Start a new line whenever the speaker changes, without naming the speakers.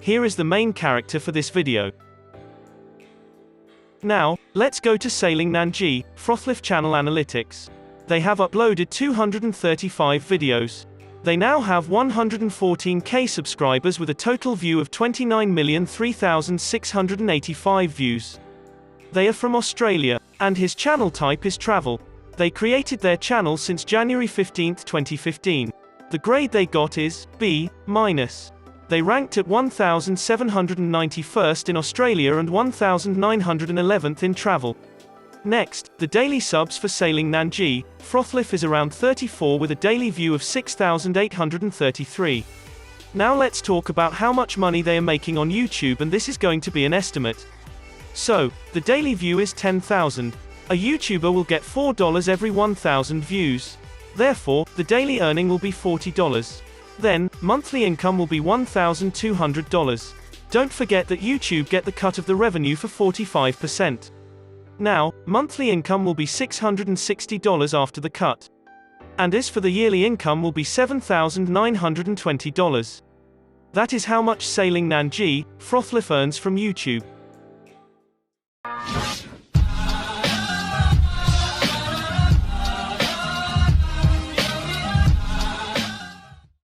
Here is the main character for this video. Now, let's go to Sailing Nandji, Frothlyfe channel analytics. They have uploaded 235 videos. They now have 114k subscribers with a total view of 29,003,685 views. They are from Australia, and his channel type is travel. They created their channel since January 15, 2015. The grade they got is B-. They ranked at 1791st in Australia and 1911th in travel. Next, the daily subs for Sailing Nandji, Frothlyfe is around 34 with a daily view of 6,833. Now let's talk about how much money they are making on YouTube, and this is going to be an estimate. So, the daily view is 10,000. A YouTuber will get $4 every 1,000 views. Therefore, the daily earning will be $40. Then, monthly income will be $1,200. Don't forget that YouTube get the cut of the revenue for 45%. Now, monthly income will be $660 after the cut. And as for the yearly income will be $7,920. That is how much Sailing Nandji, Frothlyfe earns from YouTube.